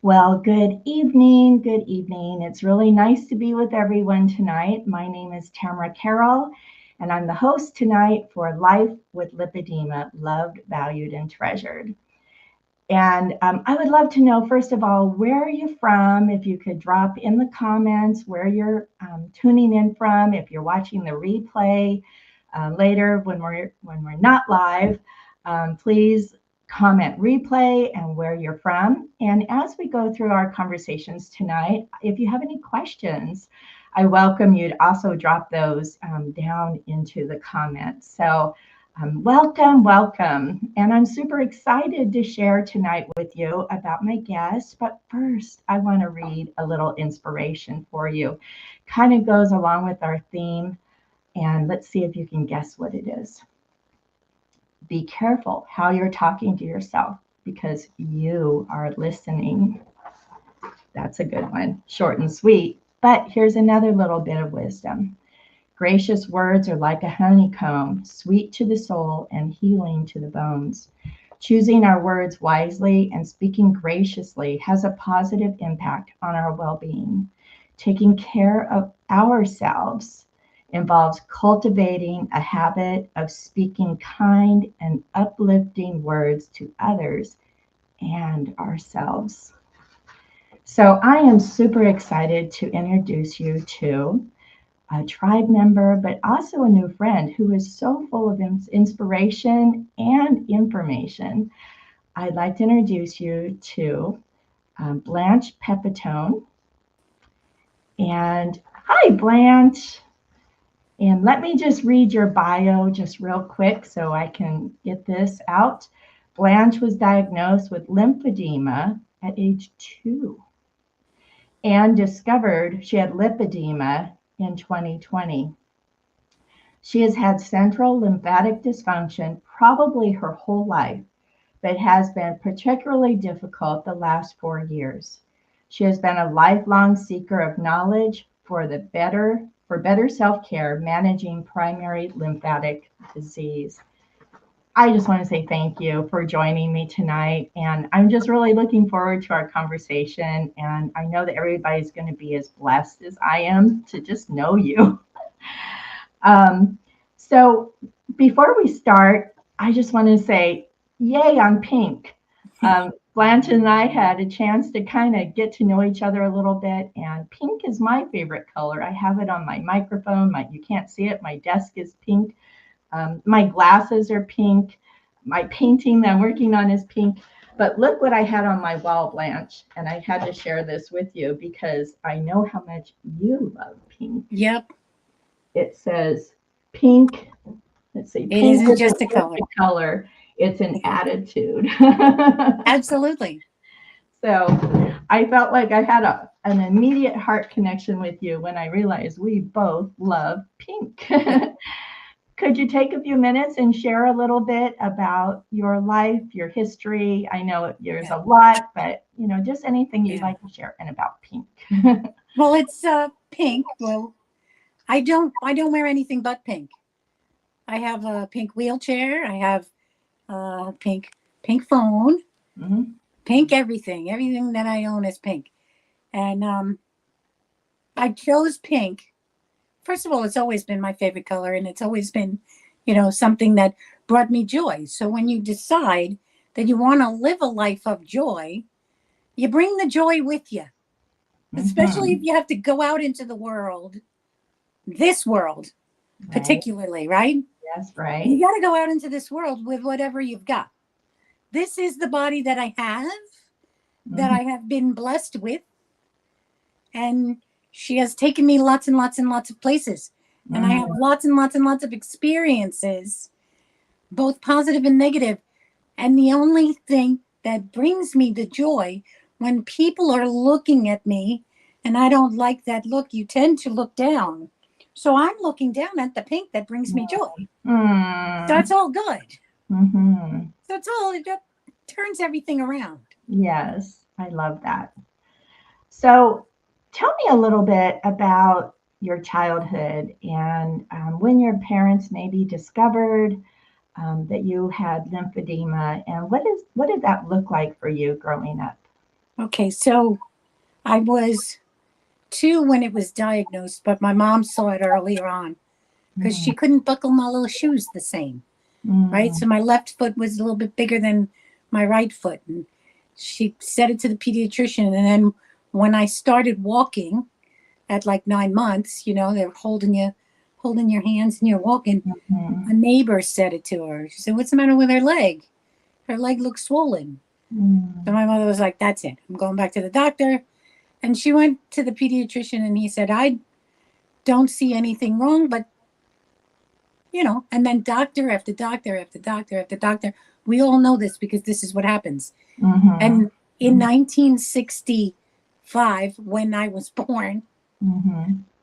Well, good evening. Good evening. It's really nice to be with everyone tonight. My name is Tamara Carroll, and I'm the host tonight for Life with Lipedema, Loved, Valued, and Treasured. And I would love to know, first of all, where are you from? If you could drop in the comments where you're tuning in from, if you're watching the replay later when we're not live, please comment replay and where you're from. And as we go through our conversations tonight, if you have any questions, I welcome you to also drop those down into the comments. So welcome, welcome. And I'm super excited to share tonight with you about my guest. But first, I want to read a little inspiration for you. Kind of goes along with our theme. And let's see if you can guess what it is. Be careful how you're talking to yourself because you are listening. That's a good one. Short and sweet. But here's another little bit of wisdom. Gracious words are like a honeycomb, sweet to the soul and healing to the bones. Choosing our words wisely and speaking graciously has a positive impact on our well-being. Taking care of ourselves involves cultivating a habit of speaking kind and uplifting words to others and ourselves. So I am super excited to introduce you to a tribe member, but also a new friend who is so full of inspiration and information. I'd like to introduce you to Blanche Pepitone. And hi, Blanche. And let me just read your bio just real quick so I can get this out. Blanche was diagnosed with lymphedema at age 2 and discovered she had lipedema in 2020. She has had central lymphatic dysfunction probably her whole life, but has been particularly difficult the last 4 years. She has been a lifelong seeker of knowledge for better self-care, managing primary lymphatic disease. I just want to say thank you for joining me tonight. And I'm just really looking forward to our conversation. And I know that everybody's going to be as blessed as I am to just know you. So before we start, I just want to say, yay on pink. Blanche and I had a chance to kind of get to know each other a little bit, and pink is my favorite color. I have it on my microphone. You can't see it. My desk is pink. My glasses are pink. My painting that I'm working on is pink. But look what I had on my wall, Blanche, and I had to share this with you because I know how much you love pink. Yep. It says pink. Let's see. It Pink isn't is just a color. color. It's an attitude. Absolutely. So I felt like I had an immediate heart connection with you when I realized we both love pink. Could you take a few minutes and share a little bit about your life, your history? I know there's a lot, but just anything you'd like to share and about pink. Well, it's pink. Well, I don't wear anything but pink. I have a pink wheelchair. I have a pink phone. Mm-hmm. Pink everything. Everything that I own is pink. And I chose pink. First of all, it's always been my favorite color, and it's always been, something that brought me joy. So when you decide that you want to live a life of joy, you bring the joy with you. Mm-hmm. Especially if you have to go out into the world, this world, right. Particularly, right? Yes, right. You got to go out into this world with whatever you've got. This is the body that I have, that I have been blessed with. And she has taken me lots and lots and lots of places. And I have lots and lots and lots of experiences, both positive and negative. And the only thing that brings me the joy when people are looking at me and I don't like that look, you tend to look down. So I'm looking down at the pink that brings me joy. So it's all good. Mm-hmm. So it's all, it turns everything around. Yes, I love that. So tell me a little bit about your childhood and when your parents maybe discovered that you had lymphedema, and what did that look like for you growing up? Okay, so I was 2 when it was diagnosed, but my mom saw it earlier on because she couldn't buckle my little shoes the same, right? So my left foot was a little bit bigger than my right foot. And she said it to the pediatrician. And then when I started walking at like 9 months, you know, they're holding your hands and you're walking. A neighbor said it to her. She said, "What's the matter with her leg? Her leg looks swollen." So my mother was like, "That's it. I'm going back to the doctor." And she went to the pediatrician and he said, "I don't see anything wrong, but you know," and then doctor after doctor after doctor after doctor. We all know this because this is what happens. And in 1965, when I was born,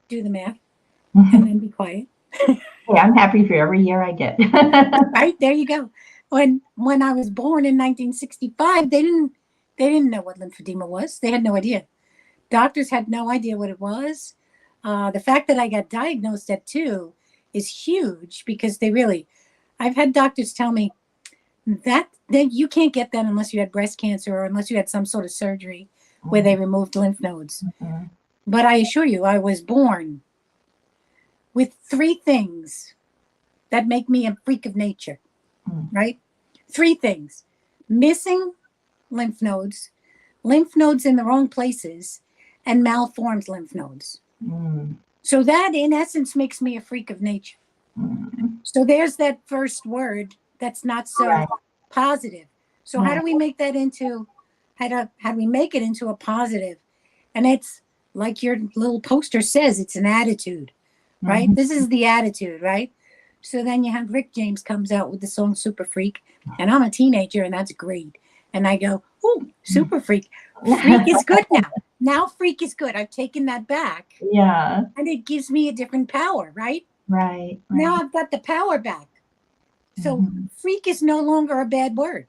do the math and then be quiet. Yeah, I'm happy for every year I get. Right, there you go. When I was born in 1965, they didn't know what lymphedema was. They had no idea. Doctors had no idea what it was. The fact that I got diagnosed at 2 is huge because I've had doctors tell me that you can't get that unless you had breast cancer or unless you had some sort of surgery where they removed lymph nodes. But I assure you, I was born with 3 things that make me a freak of nature, right? 3 things: missing lymph nodes in the wrong places, and malformed lymph nodes. So that in essence makes me a freak of nature. So there's that first word that's not so positive. So how do we make that into, how do we make it into a positive? And it's like your little poster says, it's an attitude, right? This is the attitude, right? So then you have Rick James comes out with the song Super Freak, and I'm a teenager and that's great. And I go, "Oh, Super Freak. Freak is good now. Now freak is good. I've taken that back." Yeah. And it gives me a different power, right? Right. Now I've got the power back. So freak is no longer a bad word.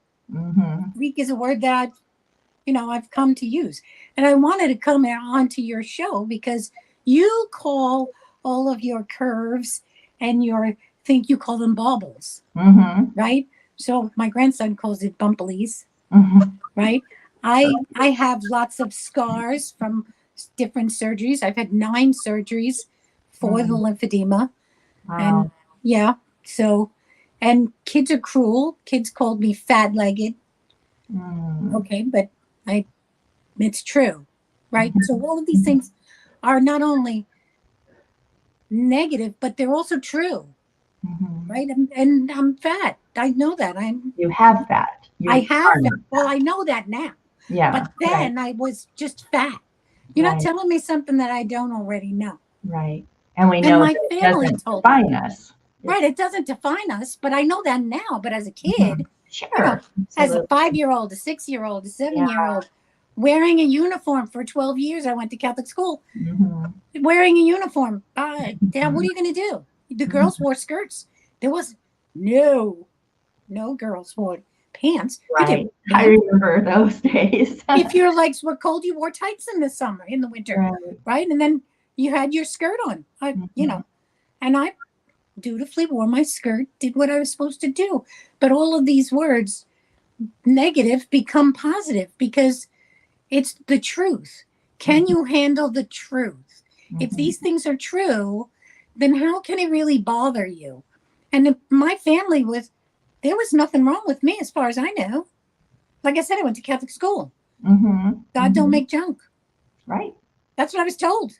Freak is a word that I've come to use. And I wanted to come onto your show because you call all of your curves and you call them baubles, right? So my grandson calls it bumplies, right? I have lots of scars from different surgeries. I've had 9 surgeries for the lymphedema. Wow. And and kids are cruel. Kids called me fat-legged. Okay, but it's true, right? So all of these things are not only negative, but they're also true, right? And I'm fat. I know that. You have fat. I have fat. Well, I know that now. Yeah. But then I was just fat. You're not telling me something that I don't already know. Right. And we know my that it family doesn't told define us. Right, it doesn't define us, but I know that now. But as a kid, Sure. as a 5-year-old, a 6-year-old, a 7-year-old, wearing a uniform for 12 years, I went to Catholic school, wearing a uniform. Dad, what are you going to do? The girls wore skirts. There was no girls wore pants. Right. I remember those days. If your legs were cold, you wore tights in the winter, right? And then you had your skirt on, and I dutifully wore my skirt, did what I was supposed to do. But all of these words, negative, become positive because it's the truth. Can you handle the truth? If these things are true, then how can it really bother you? And my family there was nothing wrong with me as far as I know. Like I said, I went to Catholic school. God don't make junk. Right. That's what I was told.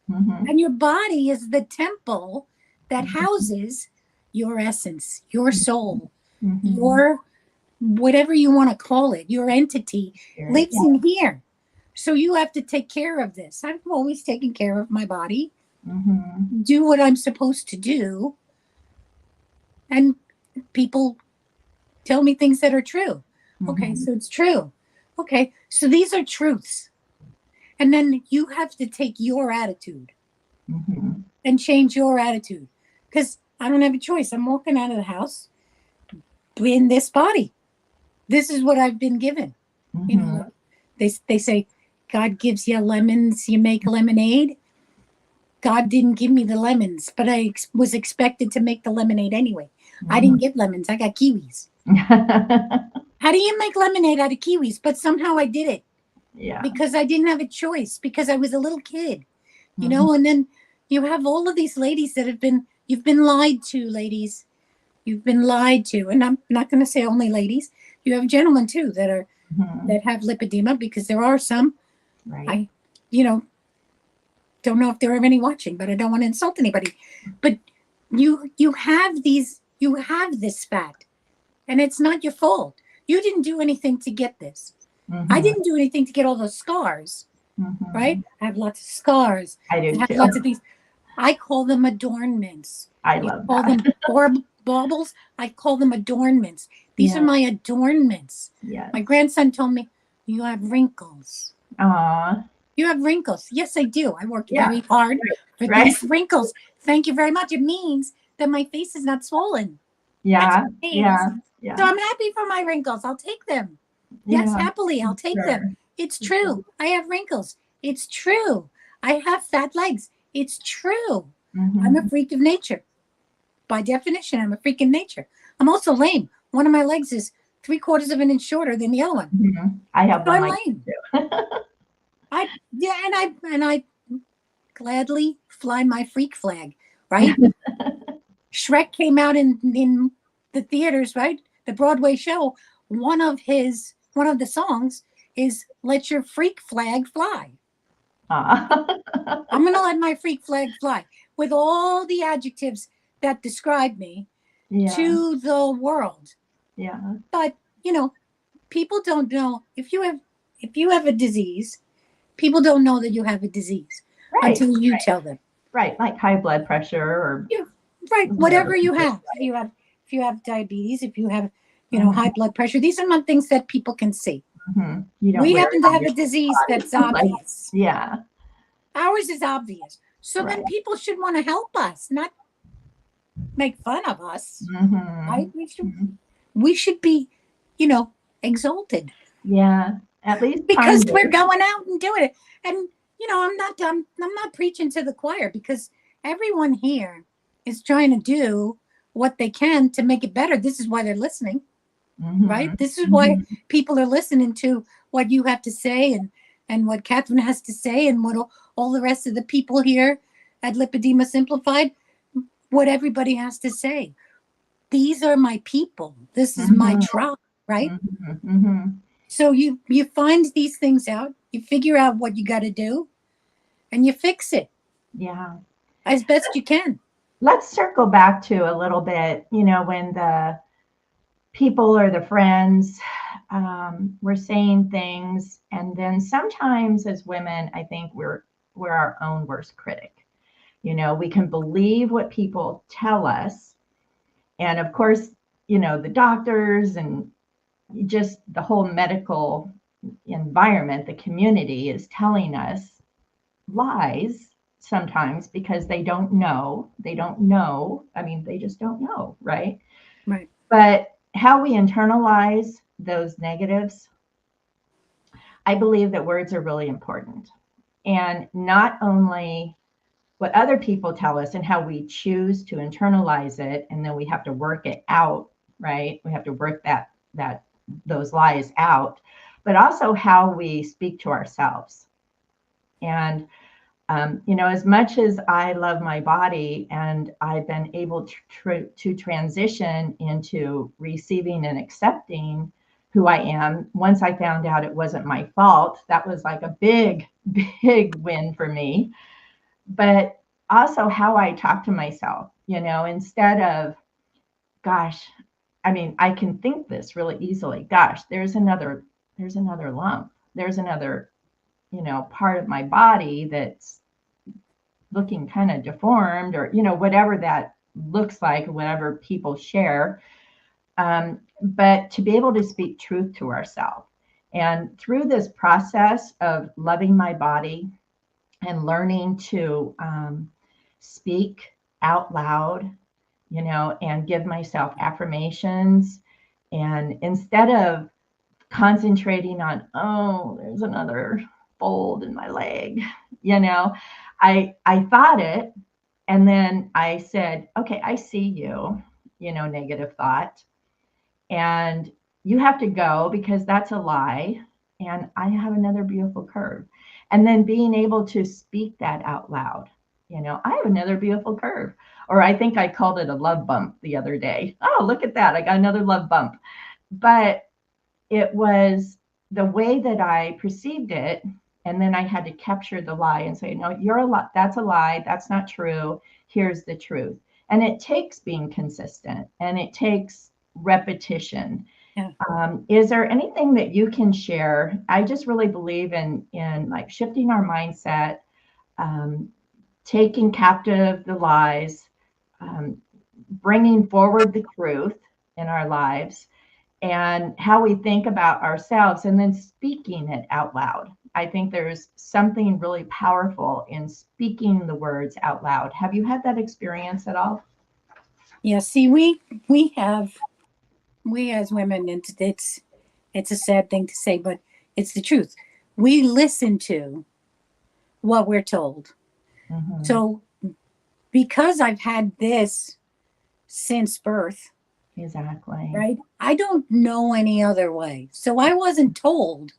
And your body is the temple that houses your essence, your soul, your whatever you want to call it, your entity lives in here. So you have to take care of this. I've always taken care of my body, do what I'm supposed to do. And people tell me things that are true. Okay, so it's true. Okay, so these are truths. And then you have to take your attitude and change your attitude. Because I don't have a choice. I'm walking out of the house in this body. This is what I've been given. They say, God gives you lemons, you make lemonade. God didn't give me the lemons, but I was expected to make the lemonade anyway. I didn't get lemons. I got kiwis. How do you make lemonade out of kiwis? But somehow I did it. Yeah. because I didn't have a choice, because I was a little kid, you Mhm. know. And then you have all of these ladies that you've been lied to, ladies. You've been lied to. And I'm not going to say only ladies. You have gentlemen too Mhm. that have lipedema, because there are some. Right. I, you know, don't know if there are any watching, but I don't want to insult anybody. But you have this fat, and it's not your fault. You didn't do anything to get this. I Mhm. didn't do anything to get all those scars, right? Mhm. I have lots of scars. I do I have too. lots of these. I call them adornments. I You love call that. them baubles. I call them adornments. These are Yeah. my adornments. My Yes. grandson told me, "You have wrinkles. Aw. You have wrinkles." Yes, I do. I worked Yeah. very hard for Right. these wrinkles. Thank you very much. It means that my face is not swollen. That's Yeah. what it means. Yeah. So Yeah. I'm happy for my wrinkles. I'll take them. Yes, Yeah. happily, I'll take them. Sure. It's Sure. true. I have wrinkles. It's true. I have fat legs. It's true. I'm a Mhm. freak of nature. By definition, I'm a freak of nature. I'm also lame. One of my legs is 3/4 of an inch shorter than the other one. Mhm. I have So one I'm like lame. you too. And I gladly fly my freak flag, right? Shrek came out in the theaters, right? The Broadway show. One of the songs is "Let Your Freak Flag Fly." Aw. I'm gonna let my freak flag fly with all the adjectives that describe me Yeah. to the world. Yeah. But you know, people don't know if you have a disease. People don't know that you have a disease Right. until you tell them. Right. Like high blood pressure or Yeah, right. whatever Whatever you people. have, if you have diabetes, if you have high Mhm. blood pressure, these are not things that people can see. Mhm. You don't We wear it happen to on have your a disease that's body. Like, obvious. yeah. Ours is obvious. So Right. then people should want to help us, not make fun of us. Right? Mhm. Mhm. We should be, you know, exalted Yeah. At least because kind of. we're going out and doing it. And I'm not preaching to the choir, because everyone here is trying to do what they can to make it better. This is why they're listening, right? Mhm. This is why Mhm. people are listening to what you have to say, and what Catherine has to say, and what all the rest of the people here at Lipedema Simplified, what everybody has to say. These are my people. This is my Mhm. tribe, right? Mhm. Mhm. So you find these things out, you figure out what you got to do, and you fix it Yeah. as best you can. Let's circle back to a little bit, when the people or the friends were saying things, and then sometimes as women, I think we're our own worst critic. We can believe what people tell us, and of course, the doctors and just the whole medical environment, the community is telling us lies sometimes because they don't know. They don't know. I mean, they just don't know, right? Right. But how we internalize those negatives, I believe that words are really important. And not only what other people tell us and how we choose to internalize it, and then we have to work it out, right? We have to work that those lies out, but also how we speak to ourselves. And as much as I love my body and I've been able to transition into receiving and accepting who I am, once I found out it wasn't my fault, that was like a big, big win for me. But also how I talk to myself, instead of, gosh, I mean, I can think this really easily. Gosh, there's another lump. There's another, part of my body that's looking kind of deformed, or whatever that looks like, whatever people share. But to be able to speak truth to ourselves, and through this process of loving my body and learning to speak out loud, and give myself affirmations, and instead of concentrating on, oh, there's another fold in my leg, I thought it, and then I said, okay, I see you, negative thought, and you have to go because that's a lie. and I have another beautiful curve. And then being able to speak that out loud, I have another beautiful curve. Or I think I called it a love bump the other day. Oh, look at that. I got another love bump. But it was the way that I perceived it. And then I had to capture the lie and say, no, you're a lie. That's a lie. That's not true. Here's the truth. And it takes being consistent, and it takes repetition. Yeah. Is there anything that you can share? I just really believe in like shifting our mindset, um, taking captive the lies, um, bringing forward the truth in our lives, and how we think about ourselves, and then speaking it out loud. I think there's something really powerful in speaking the words out loud. Have you had that experience at all? Yeah, see, we as women, and it's a sad thing to say, but it's the truth. We listen to what we're told. Mm-hmm. So because I've had this since birth, Exactly. right? I don't know any other way. So I wasn't told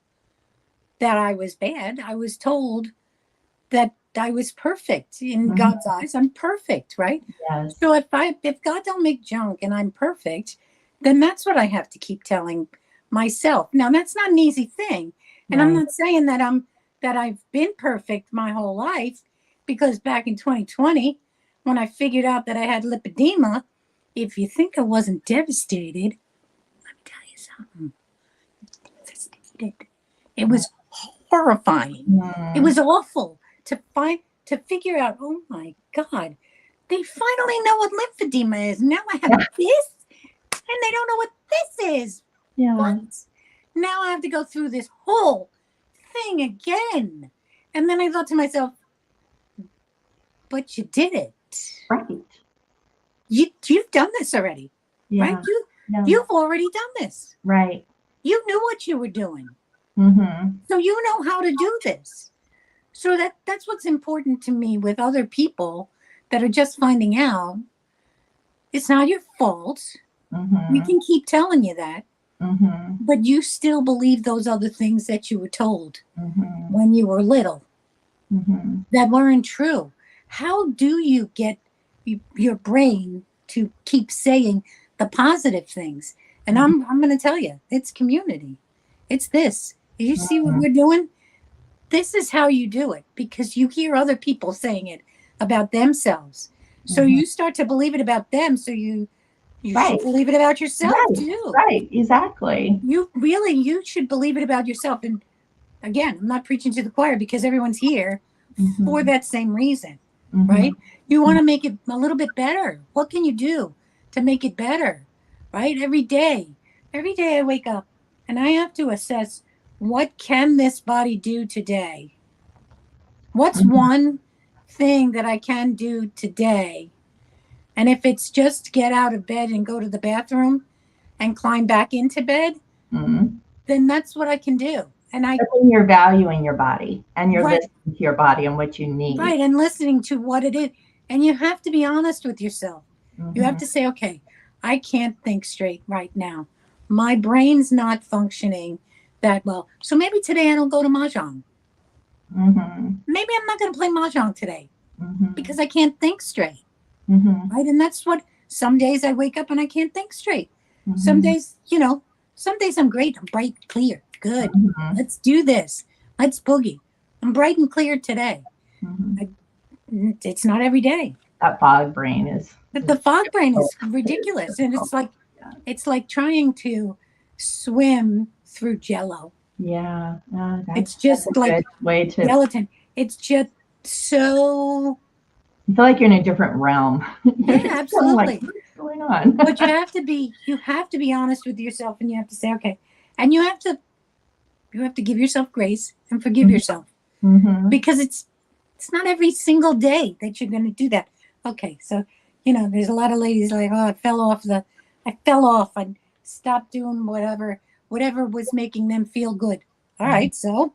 that I was bad. I was told that I was perfect in God's eyes. I'm perfect, right? Yes. So if God don't make junk and I'm perfect, then that's what I have to keep telling myself. Now that's not an easy thing. And I'm not saying that I've been perfect my whole life, because back in 2020, when I figured out that I had lipedema, if you think I wasn't devastated, let me tell you something. Devastated. It was horrifying. It was awful to figure out, oh my God, they finally know what lymphedema is. Now I have this, and they don't know what this is. Yeah. What? Now I have to go through this whole thing again. And then I thought to myself, but you did it. Right. You've done this already. Yeah. Right? You've already done this. Right. You knew what you were doing. Mm-hmm. So you know how to do this. So that's what's important to me with other people that are just finding out. It's not your fault. Mm-hmm. We can keep telling you that. Mm-hmm. But you still believe those other things that you were told when you were little that weren't true. How do you get your brain to keep saying the positive things? And I'm going to tell you, it's community. It's this. You see what we're doing? This is how you do it, because you hear other people saying it about themselves. So you start to believe it about them. So you should believe it about yourself too. Right. Exactly. You should believe it about yourself. And again, I'm not preaching to the choir, because everyone's here for that same reason, right? You want to make it a little bit better. What can you do to make it better, right? Every day I wake up and I have to assess, what can this body do today? What's one thing that I can do today? And if it's just get out of bed and go to the bathroom and climb back into bed, then that's what I can do. And then you're valuing your body, and you're listening to your body and what you need. Right, and listening to what it is. And you have to be honest with yourself. You have to say, okay, I can't think straight right now. My brain's not functioning that well. So maybe today I don't go to Mahjong. Maybe I'm not going to play Mahjong today because I can't think straight. Right, and that's what, some days I wake up and I can't think straight. Some days, some days I'm great. I'm bright, clear, good. Let's do this. Let's boogie. I'm bright and clear today. It's not every day. That fog brain is. The fog brain is ridiculous, and it's like trying to swim through Jello. Yeah, it's just like way to gelatin. It's just so. I feel like you're in a different realm. Yeah, absolutely. Like, what's going on? But you have to be honest with yourself, and you have to say, okay, and you have to give yourself grace and forgive yourself, because it's not every single day that you're going to do that. Okay, so there's a lot of ladies like, oh, I fell off and stopped doing whatever was making them feel good. All right, so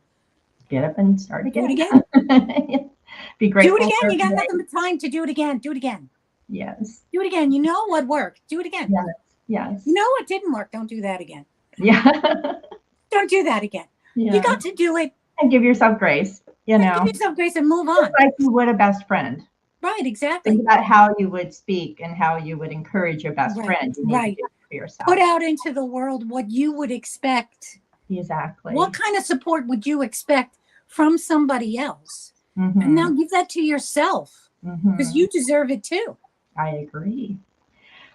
get up and start again. Do it again. Be grateful. Do it again. You got nothing but time to do it again. Do it again. Yes. Do it again. You know what worked. Do it again. Yes. You know what didn't work. Don't do that again. Yeah. Don't do that again. You Yeah. got to do it And give yourself grace, and give yourself grace and move just on. like you would a best friend. Right, Think exactly. about how you would speak and how you would encourage your best Right, friend. You need to right. do it for Put yourself. out into the world what you would expect. What Exactly. kind of support would you expect from somebody else? And now Mm-hmm. give that to yourself because Mm-hmm. you deserve it too. I agree.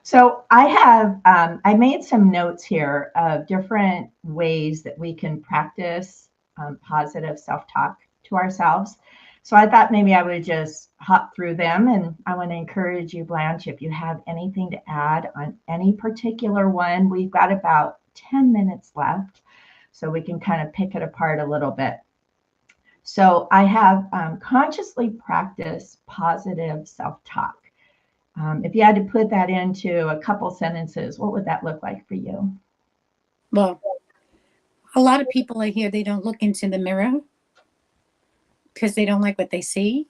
So I made some notes here of different ways that we can practice positive self-talk to ourselves. So I thought maybe I would just hop through them, and I want to encourage you, Blanche, if you have anything to add on any particular one. We've got about 10 minutes left, so we can kind of pick it apart a little bit. So I have consciously practiced positive self-talk. If you had to put that into a couple sentences, what would that look like for you? Well, a lot of people I hear they don't look into the mirror because they don't like what they see.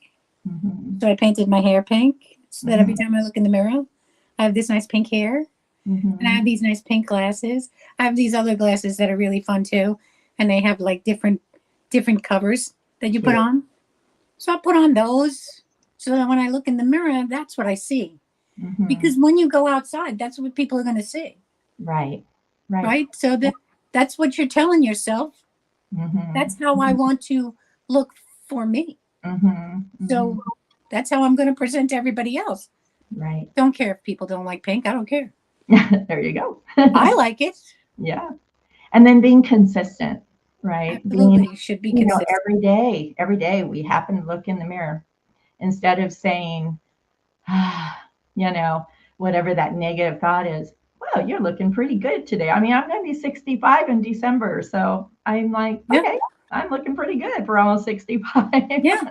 Mm-hmm. So I painted my hair pink so that every Mm-hmm. time I look in the mirror, I have this nice pink hair and I Mm-hmm. have these nice pink glasses. I have these other glasses that are really fun too, and they have like different covers that you put Cute. on. So I put on those so that when I look in the mirror, that's what I see. Mm-hmm. Because when you go outside, that's what people are going to see, Right. Right. right? So that's what you're telling yourself. Mm-hmm. That's how I want to look for me. Mm-hmm. Mm-hmm. So that's how I'm going to present to everybody else. Right. Don't care if people don't like pink. I don't care. There you go. I like it. Yeah. And then being consistent, right? Being, Absolutely. Should be consistent. every day we happen to look in the mirror instead of saying, you know, whatever that negative thought is. Well, you're looking pretty good today. I mean, I'm going to be 65 in December. So I'm like, Yeah. okay, I'm looking pretty good for almost 65. Yeah.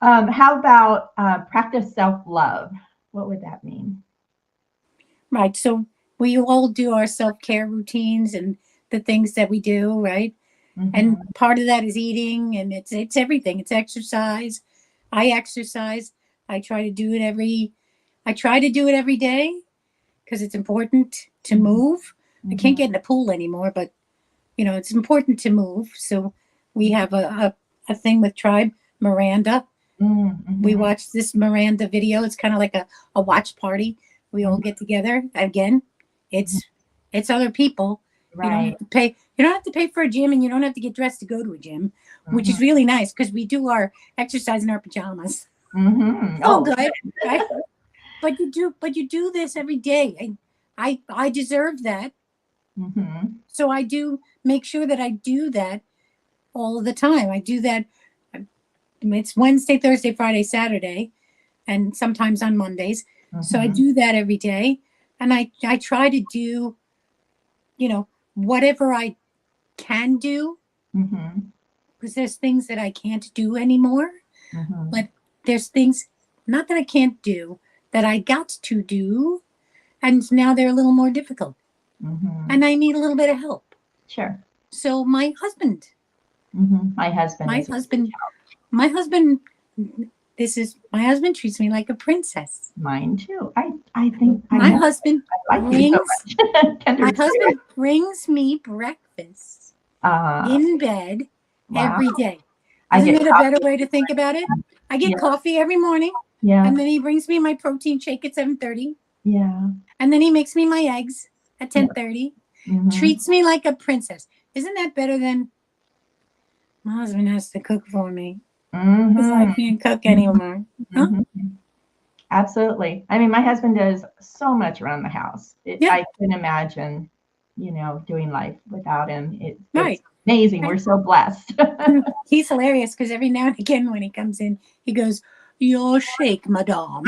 How about practice self love? What would that mean? Right. So we all do our self care routines and the things that we do, right? And Mm-hmm. part of that is eating, and it's everything. It's exercise. I exercise. I try to do it every. I try to do it every day because it's important to move. I Mm-hmm. can't get in the pool anymore, but it's important to move. So we have a thing with Tribe Miranda. We Mm-hmm. watch this Miranda video. It's kind of like a watch party. We all get together again. Mm-hmm. It's other people. You don't Right. have to pay. You don't have to pay for a gym, and you don't have to get dressed to go to a gym, which Mm-hmm. is really nice because we do our exercise in our pajamas. Mm-hmm. So Oh, good, right? But you do this every day. I deserve that. mm-hmm. So I do make sure that I do that all of the time. I do that. It's Wednesday, Thursday, Friday, Saturday, and sometimes on Mondays. So I Mm-hmm. do that every day, and I try to do whatever I can do Mm-hmm. because there's things that I can't do anymore. Mm-hmm. But there's things not that I can't do that I got to do, and now they're a little more difficult, Mm-hmm. and I need a little bit of help. Sure. So my husband, Mm-hmm. My husband my is a husband, my husband, my husband treats me like a princess. mine too. I think I My know husband I like you so brings much. my Kindred spirit. husband brings me breakfast Uh, in bed wow. every day. I Isn't get it a better coffee. way to think about it? I get Yeah. coffee every morning, Yeah. and then he brings me my protein shake at 7:30, Yeah. and then he makes me my eggs at Yeah. 10:30. Mm-hmm. Treats me like a princess. Isn't that better than my husband has to cook for me because I Mm-hmm. can't cook anymore? Huh? Mm-hmm. Absolutely. I mean, my husband does so much around the house. Yeah, I couldn't imagine, doing life without him. It's right. amazing. We're Right. so blessed. He's hilarious because every now and again when he comes in, he goes, "Your shake, madame,"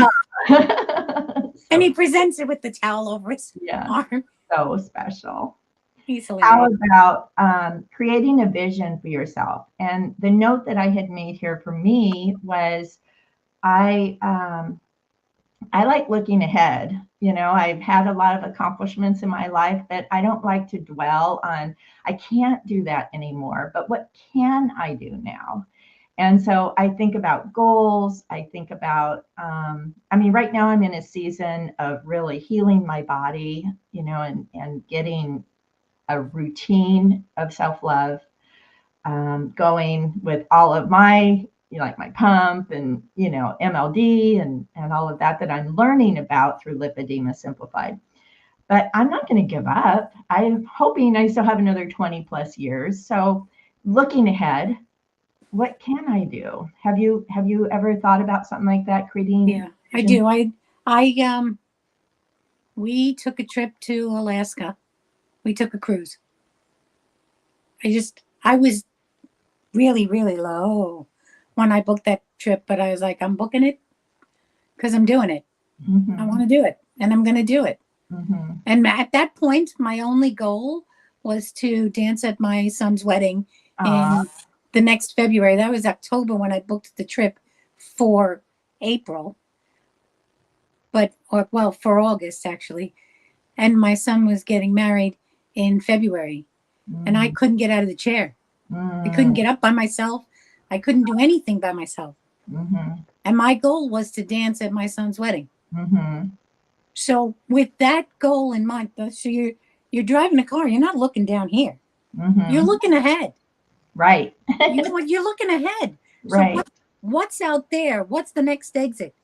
and So, he presents it with the towel over his yeah, arm. so special. He's How hilarious. about creating a vision for yourself? And the note that I had made here for me was I I like looking ahead. I've had a lot of accomplishments in my life, but I don't like to dwell on, I can't do that anymore, but what can I do now? And so I think about goals. I think about, I mean, right now I'm in a season of really healing my body, and getting a routine of self-love, going with all of my, like my pump and, MLD and all of that I'm learning about through Lipedema Simplified. But I'm not going to give up. I'm hoping I still have another 20 plus years. So looking ahead, what can I do? Have you ever thought about something like that, creating? Yeah, I do. We took a trip to Alaska. We took a cruise. I was really, really low when I booked that trip, but I was like, I'm booking it because I'm doing it. Mm-hmm. I want to do it, and I'm going to do it. Mm-hmm. And at that point, my only goal was to dance at my son's wedding in the next February. That was October when I booked the trip for April, for August actually. And my son was getting married in February, and I couldn't get out of the chair. I couldn't get up by myself. I couldn't do anything by myself. Mm-hmm. And my goal was to dance at my son's wedding. Mm-hmm. So with that goal in mind, so you're driving a car, you're not looking down here. Mm-hmm. You're looking ahead. Right. You're looking ahead. Right. So what's out there? What's the next exit?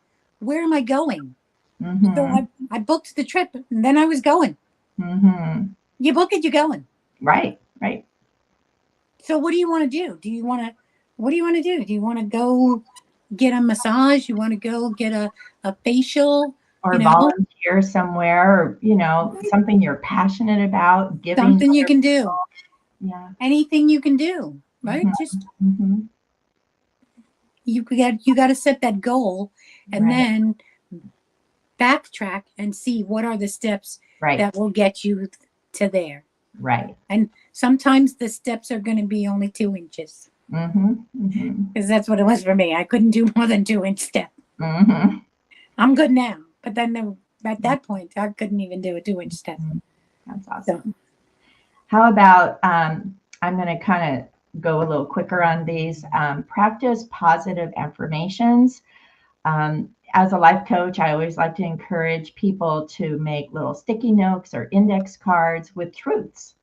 Where am I going? Mm-hmm. So I booked the trip, and then I was going. Mm-hmm. You book it, you're going. Right. Right. So what do you want to do? What do you want to do? Do you want to go get a massage? You want to go get a facial? Or volunteer somewhere, or, something you're passionate about, giving. Something you can do. Yeah. Anything you can do, right? Mm-hmm. Just Mm-hmm. you got to set that goal, and Right. then backtrack and see what are the steps Right. that will get you to there. Right. And sometimes the steps are going to be only 2 inches. Mm-hmm. Mm-hmm. Because that's what it was for me. I couldn't do more than 2-inch step. Mm-hmm. I'm good now, but then at that point, I couldn't even do a 2-inch step. That's awesome. So, how about I'm going to kind of go a little quicker on these. Practice positive affirmations. As a life coach, I always like to encourage people to make little sticky notes or index cards with truths,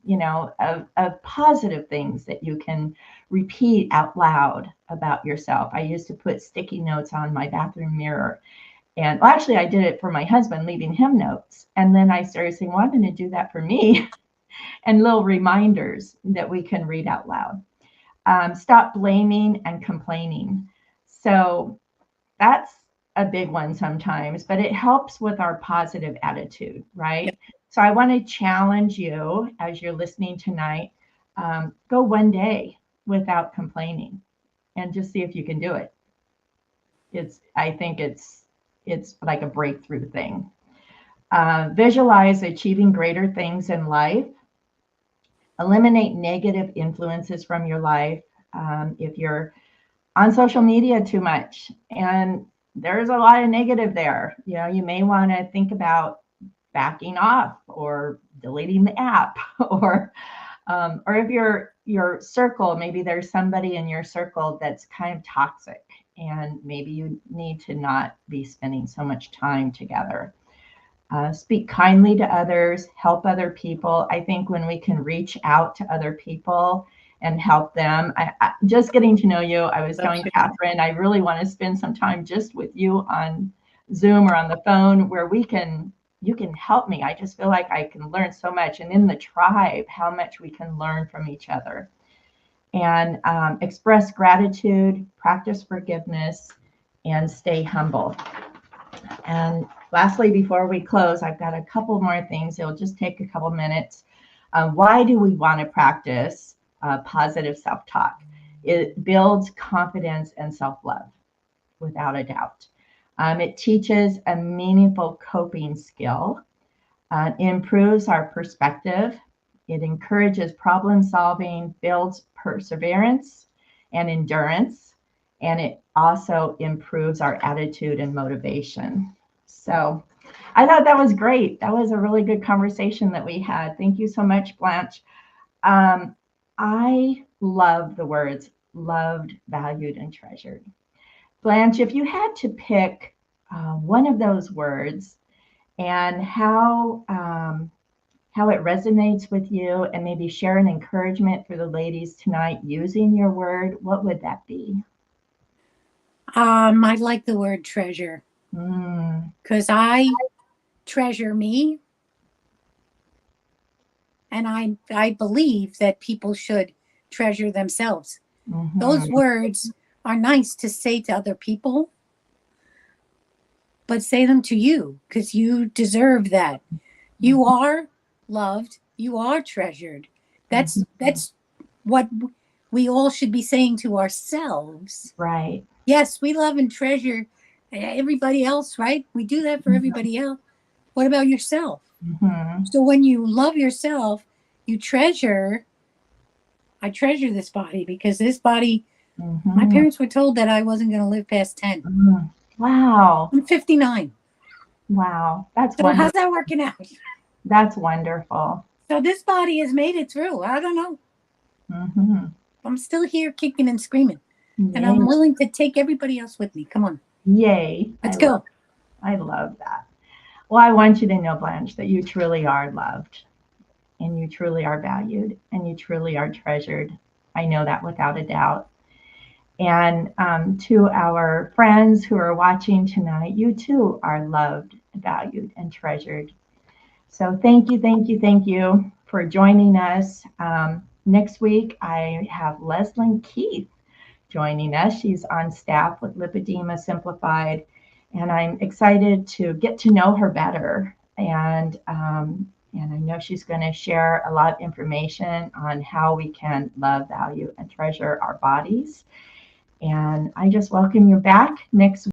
of positive things that you can repeat out loud about yourself. I used to put sticky notes on my bathroom mirror. And well, actually, I did it for my husband, leaving him notes. And then I started saying, well, I'm going to do that for me. And little reminders that we can read out loud. Stop blaming and complaining. So that's a big one sometimes, but it helps with our positive attitude, right? Yep. So I want to challenge you as you're listening tonight, go one day without complaining and just see if you can do it. I think it's like a breakthrough thing. Visualize achieving greater things in life. Eliminate negative influences from your life. If you're on social media too much, and there's a lot of negative there, you may want to think about backing off or deleting the app, or if your circle, maybe there's somebody in your circle that's kind of toxic, and maybe you need to not be spending so much time together. Speak kindly to others, help other people. I think when we can reach out to other people and help them, just getting to know you, I was telling Catherine, I really want to spend some time just with you on Zoom or on the phone where you can help me. I just feel like I can learn so much. And in the tribe, how much we can learn from each other. And express gratitude, practice forgiveness, and stay humble. And lastly, before we close, I've got a couple more things. It'll just take a couple minutes. Why do we want to practice positive self-talk? It builds confidence and self-love, without a doubt. It teaches a meaningful coping skill. It improves our perspective. It encourages problem solving, builds perseverance and endurance, and it also improves our attitude and motivation. So I thought that was great. That was a really good conversation that we had. Thank you so much, Blanche. I love the words loved, valued, and treasured. Blanche, if you had to pick one of those words and how how it resonates with you, and maybe share an encouragement for the ladies tonight using your word, what would that be? I like the word treasure Mm, because I treasure me, and I believe that people should treasure themselves. Those mhm, words are nice to say to other people, but say them to you because you deserve that. You are loved, you are treasured. mhm. That's what we all should be saying to ourselves. Right. Yes, we love and treasure everybody else, right? We do that for Mhm, everybody else. What about yourself? mhm, So when you love yourself, you treasure. I treasure this body because this body, my mhm, parents were told that I wasn't going to live past 10. mhm. Wow. I'm 59. Wow. That's So how's wonderful. that working out? That's wonderful. So this body has made it through. I don't know. Mhm. I'm still here kicking and screaming. And Yay. I'm willing to take everybody else with me. Come on. Yay. Let's go. I love that. Well, I want you to know, Blanche, that you truly are loved and you truly are valued and you truly are treasured. I know that without a doubt. And to our friends who are watching tonight, you too are loved, valued, and treasured. So thank you, thank you, thank you for joining us. Next week, I have Leslie Keith joining us. She's on staff with Lipedema Simplified, and I'm excited to get to know her better. And I know she's going to share a lot of information on how we can love, value, and treasure our bodies. And I just welcome you back next